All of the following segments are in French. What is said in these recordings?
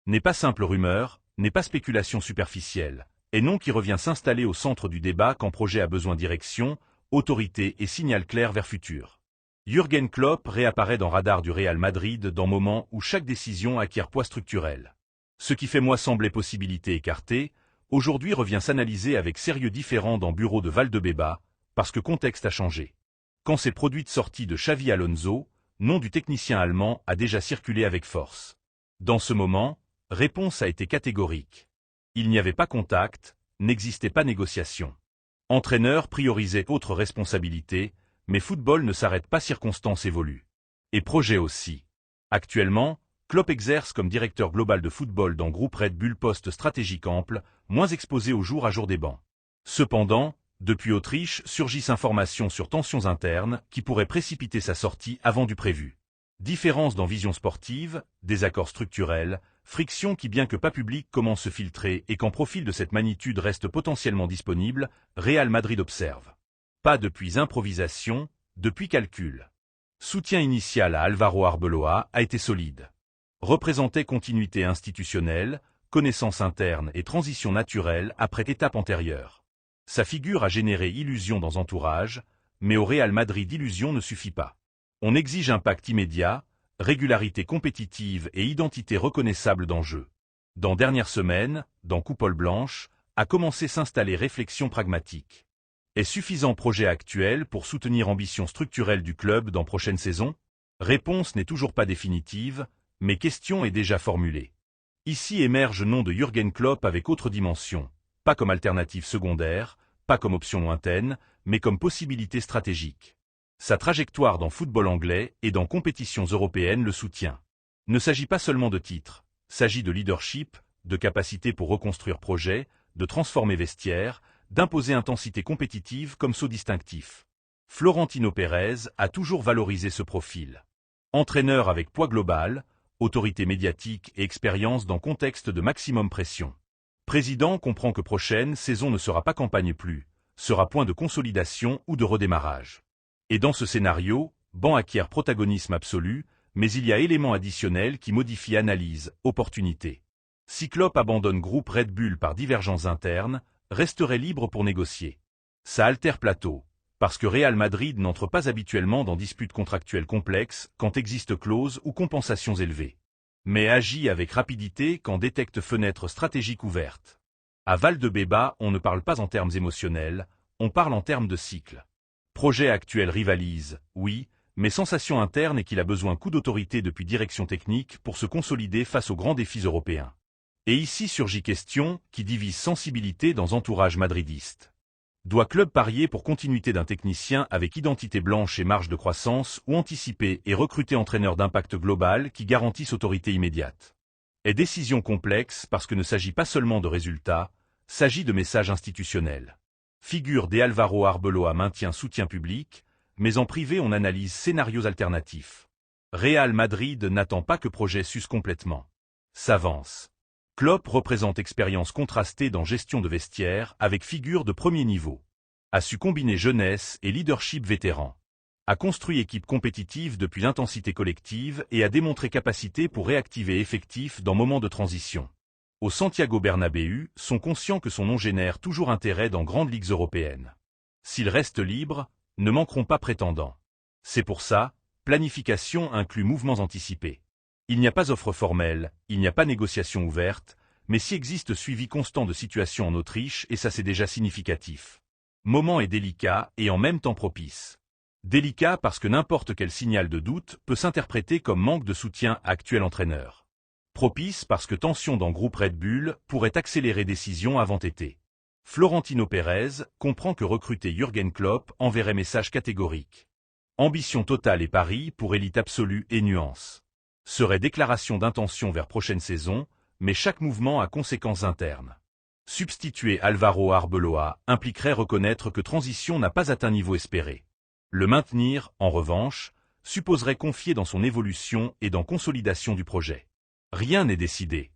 N'est pas simple rumeur, n'est pas spéculation superficielle, et non qui revient s'installer au centre du débat quand projet a besoin direction, autorité et signal clair vers futur. Jürgen Klopp réapparaît dans radar du Real Madrid dans moment où chaque décision acquiert poids structurel. Ce qui fait mois sembler possibilité écartée, aujourd'hui revient s'analyser avec sérieux différent dans bureau de Valdebeba, parce que contexte a changé. Quand s'est produite sortie de Xavi Alonso, nom du technicien allemand a déjà circulé avec force. Dans ce moment, réponse a été catégorique. Il n'y avait pas contact, n'existait pas négociation. Entraîneur priorisait autre responsabilité, mais football ne s'arrête pas, circonstances évoluent. Et projet aussi. Actuellement, Klopp exerce comme directeur global de football dans groupe Red Bull, poste stratégique ample, moins exposé au jour à jour des bancs. Cependant, depuis Autriche surgissent informations sur tensions internes qui pourraient précipiter sa sortie avant du prévu. Différences dans vision sportive, désaccords structurels, frictions qui bien que pas publiques commencent à se filtrer et quand profil de cette magnitude reste potentiellement disponible, Real Madrid observe. Pas depuis improvisation, depuis calcul. Soutien initial à Álvaro Arbeloa a été solide. Représentait continuité institutionnelle, connaissance interne et transition naturelle après étape antérieure. Sa figure a généré illusion dans entourage, mais au Real Madrid illusion ne suffit pas. On exige impact immédiat, régularité compétitive et identité reconnaissable d'enjeu. Dans dernière semaine, dans Coupole Blanche, a commencé s'installer réflexion pragmatique. Est suffisant projet actuel pour soutenir ambition structurelle du club dans prochaine saison? Réponse n'est toujours pas définitive, mais question est déjà formulée. Ici émerge nom de Jürgen Klopp avec autre dimension, pas comme alternative secondaire, pas comme option lointaine, mais comme possibilité stratégique. Sa trajectoire dans football anglais et dans compétitions européennes le soutient. Ne s'agit pas seulement de titres, s'agit de leadership, de capacité pour reconstruire projet, de transformer vestiaire, d'imposer intensité compétitive comme saut distinctif. Florentino Pérez a toujours valorisé ce profil. Entraîneur avec poids global, autorité médiatique et expérience dans contexte de maximum pression. Président comprend que prochaine saison ne sera pas campagne plus, sera point de consolidation ou de redémarrage. Et dans ce scénario, banc acquiert protagonisme absolu, mais il y a éléments additionnels qui modifient analyse, opportunité. Si Klopp abandonne groupe Red Bull par divergences internes, resterait libre pour négocier. Ça altère plateau, parce que Real Madrid n'entre pas habituellement dans disputes contractuelles complexes quand existent clauses ou compensations élevées. Mais agit avec rapidité quand détecte fenêtre stratégique ouverte. À Valdebeba, on ne parle pas en termes émotionnels, on parle en termes de cycle. Projet actuel rivalise, oui, mais sensation interne est qu'il a besoin coup d'autorité depuis direction technique pour se consolider face aux grands défis européens. Et ici surgit question qui divise sensibilité dans entourage madridiste. Doit club parier pour continuité d'un technicien avec identité blanche et marge de croissance ou anticiper et recruter entraîneur d'impact global qui garantisse autorité immédiate? Est décision complexe parce que ne s'agit pas seulement de résultats, s'agit de messages institutionnels. Figure des Álvaro Arbeloa maintient soutien public, mais en privé on analyse scénarios alternatifs. Real Madrid n'attend pas que projet s'use complètement. S'avance. Klopp représente expérience contrastée dans gestion de vestiaire avec figure de premier niveau. A su combiner jeunesse et leadership vétéran. A construit équipe compétitive depuis l'intensité collective et a démontré capacité pour réactiver effectif dans moments de transition. Au Santiago Bernabéu, sont conscients que son nom génère toujours intérêt dans grandes ligues européennes. S'ils restent libres, ne manqueront pas prétendants. C'est pour ça, planification inclut mouvements anticipés. Il n'y a pas offre formelle, il n'y a pas négociation ouverte, mais si existe suivi constant de situation en Autriche et ça c'est déjà significatif. Moment est délicat et en même temps propice. Délicat parce que n'importe quel signal de doute peut s'interpréter comme manque de soutien à actuel entraîneur. Propice parce que tension dans groupe Red Bull pourrait accélérer décision avant été. Florentino Pérez comprend que recruter Jürgen Klopp enverrait message catégorique. Ambition totale et pari pour élite absolue et nuance. Serait déclaration d'intention vers prochaine saison, mais chaque mouvement a conséquences internes. Substituer Álvaro Arbeloa impliquerait reconnaître que transition n'a pas atteint niveau espéré. Le maintenir, en revanche, supposerait confier dans son évolution et dans consolidation du projet. Rien n'est décidé.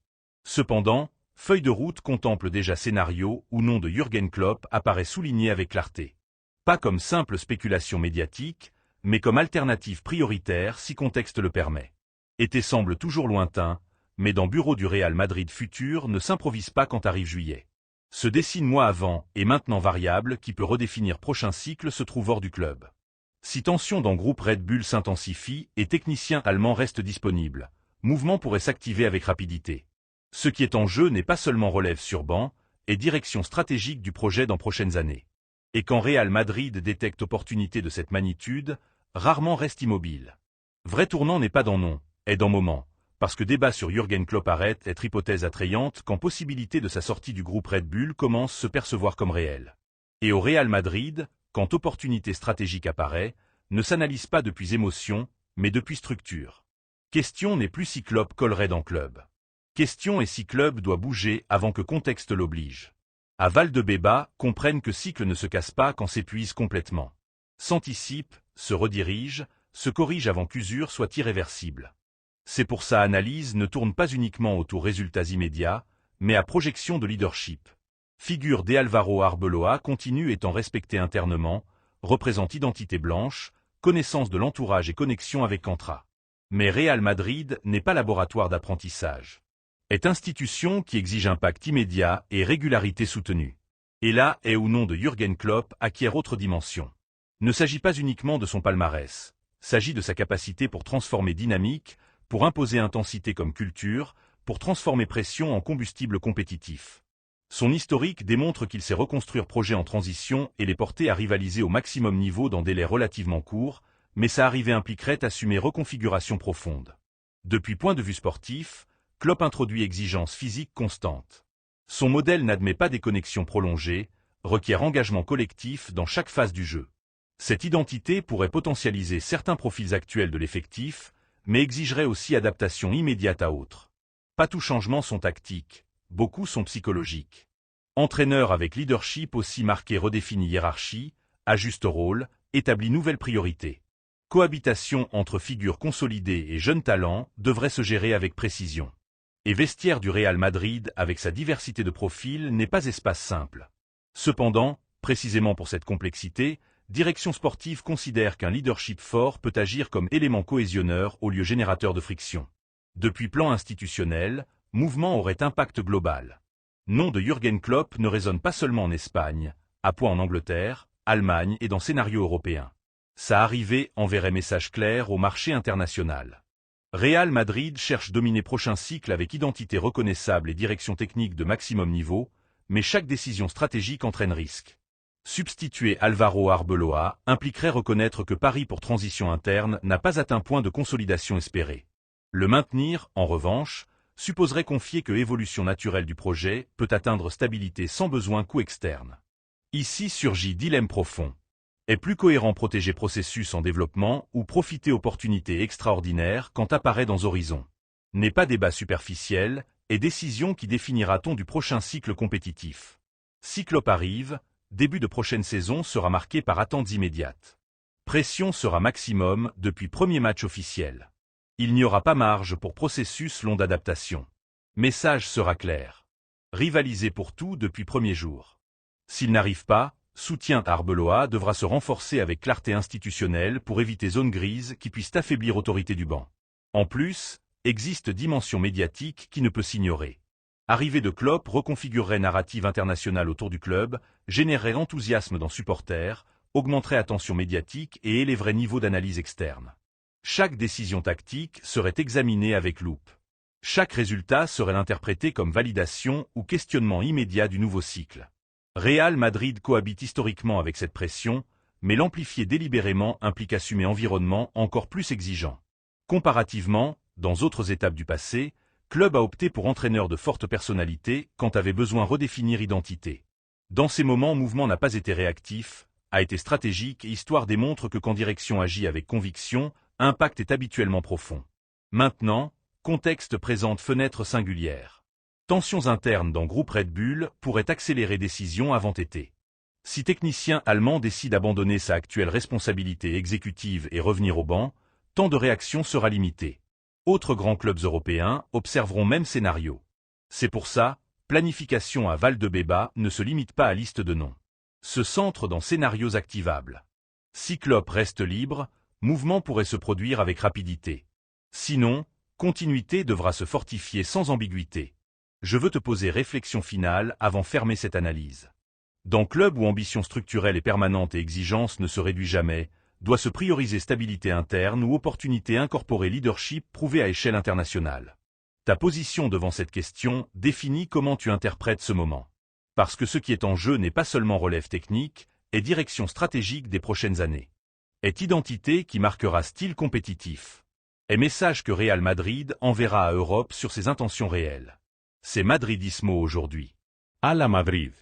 Cependant, feuille de route contemple déjà scénario où nom de Jürgen Klopp apparaît souligné avec clarté. Pas comme simple spéculation médiatique, mais comme alternative prioritaire si contexte le permet. Été semble toujours lointain, mais dans bureau du Real Madrid futur ne s'improvise pas quand arrive juillet. Se dessine mois avant et maintenant variable qui peut redéfinir prochain cycle se trouve hors du club. Si tension dans groupe Red Bull s'intensifie et technicien allemand reste disponible, mouvement pourrait s'activer avec rapidité. Ce qui est en jeu n'est pas seulement relève sur banc, et direction stratégique du projet dans prochaines années. Et quand Real Madrid détecte opportunité de cette magnitude, rarement reste immobile. Vrai tournant n'est pas dans nom, est dans moment, parce que débat sur Jürgen Klopp arrête être hypothèse attrayante quand possibilité de sa sortie du groupe Red Bull commence se percevoir comme réelle. Et au Real Madrid, quand opportunité stratégique apparaît, ne s'analyse pas depuis émotion, mais depuis structure. Question n'est plus si Klopp collerait dans club. Question est si club doit bouger avant que contexte l'oblige. À Valdebebas, comprennent que cycle ne se casse pas quand s'épuise complètement. S'anticipe, se redirige, se corrige avant qu'usure soit irréversible. C'est pour ça analyse ne tourne pas uniquement autour résultats immédiats, mais à projection de leadership. Figure d'Álvaro Arbeloa continue étant respectée internement, représente identité blanche, connaissance de l'entourage et connexion avec Cantra. Mais Real Madrid n'est pas laboratoire d'apprentissage. Est institution qui exige impact immédiat et régularité soutenue. Et là est ou non de Jürgen Klopp acquiert autre dimension. Ne s'agit pas uniquement de son palmarès, s'agit de sa capacité pour transformer dynamique, pour imposer intensité comme culture, pour transformer pression en combustible compétitif. Son historique démontre qu'il sait reconstruire projets en transition et les porter à rivaliser au maximum niveau dans délais relativement courts, mais sa arrivée impliquerait assumer reconfiguration profonde. Depuis point de vue sportif, Klopp introduit exigence physique constante. Son modèle n'admet pas des connexions prolongées, requiert engagement collectif dans chaque phase du jeu. Cette identité pourrait potentialiser certains profils actuels de l'effectif, mais exigerait aussi adaptation immédiate à autres. Pas tout changement sont tactiques, beaucoup sont psychologiques. Entraîneur avec leadership aussi marqué redéfinit hiérarchie, ajuste rôle, établit nouvelles priorités. Cohabitation entre figures consolidées et jeunes talents devrait se gérer avec précision. Et vestiaire du Real Madrid avec sa diversité de profils n'est pas espace simple. Cependant, précisément pour cette complexité, direction sportive considère qu'un leadership fort peut agir comme élément cohésionneur au lieu générateur de friction. Depuis plan institutionnel, mouvement aurait impact global. Nom de Jürgen Klopp ne résonne pas seulement en Espagne, à point en Angleterre, Allemagne et dans scénario européen. Sa arrivée enverrait message clair au marché international. Real Madrid cherche dominer prochain cycle avec identité reconnaissable et direction technique de maximum niveau, mais chaque décision stratégique entraîne risque. Substituer Álvaro Arbeloa impliquerait reconnaître que Paris pour transition interne n'a pas atteint point de consolidation espérée. Le maintenir, en revanche, supposerait confier que évolution naturelle du projet peut atteindre stabilité sans besoin coût externe. Ici surgit dilemme profond. Est plus cohérent protéger processus en développement ou profiter opportunités extraordinaires quand apparaît dans Horizon. N'est pas débat superficiel, et décision qui définira ton du prochain cycle compétitif. Si Klopp arrive, début de prochaine saison sera marqué par attentes immédiates. Pression sera maximum depuis premier match officiel. Il n'y aura pas marge pour processus long d'adaptation. Message sera clair. Rivaliser pour tout depuis premier jour. S'il n'arrive pas, soutien Arbeloa devra se renforcer avec clarté institutionnelle pour éviter zone grise qui puisse affaiblir autorité du banc. En plus, existe dimension médiatique qui ne peut s'ignorer. Arrivée de Klopp reconfigurerait narrative internationale autour du club, générerait enthousiasme dans supporters, augmenterait attention médiatique et élèverait niveau d'analyse externe. Chaque décision tactique serait examinée avec loupe. Chaque résultat serait interprété comme validation ou questionnement immédiat du nouveau cycle. Real Madrid cohabite historiquement avec cette pression, mais l'amplifier délibérément implique assumer environnement encore plus exigeant. Comparativement, dans autres étapes du passé, club a opté pour entraîneur de forte personnalité quand avait besoin redéfinir identité. Dans ces moments, mouvement n'a pas été réactif, a été stratégique et histoire démontre que quand direction agit avec conviction, impact est habituellement profond. Maintenant, contexte présente fenêtre singulière. Tensions internes dans groupe Red Bull pourraient accélérer décision avant été. Si technicien allemand décide d'abandonner sa actuelle responsabilité exécutive et revenir au banc, temps de réaction sera limité. Autres grands clubs européens observeront même scénario. C'est pour ça, planification à Valdebebas ne se limite pas à liste de noms. Se centre dans scénarios activables. Si Klopp reste libre, mouvement pourrait se produire avec rapidité. Sinon, continuité devra se fortifier sans ambiguïté. Je veux te poser réflexion finale avant fermer cette analyse. Dans club où ambition structurelle est permanente et exigence ne se réduit jamais, doit se prioriser stabilité interne ou opportunité incorporée leadership prouvé à échelle internationale. Ta position devant cette question définit comment tu interprètes ce moment. Parce que ce qui est en jeu n'est pas seulement relève technique, est direction stratégique des prochaines années. Est identité qui marquera style compétitif. Est message que Real Madrid enverra à Europe sur ses intentions réelles. C'est madridismo aujourd'hui. À la Madrid.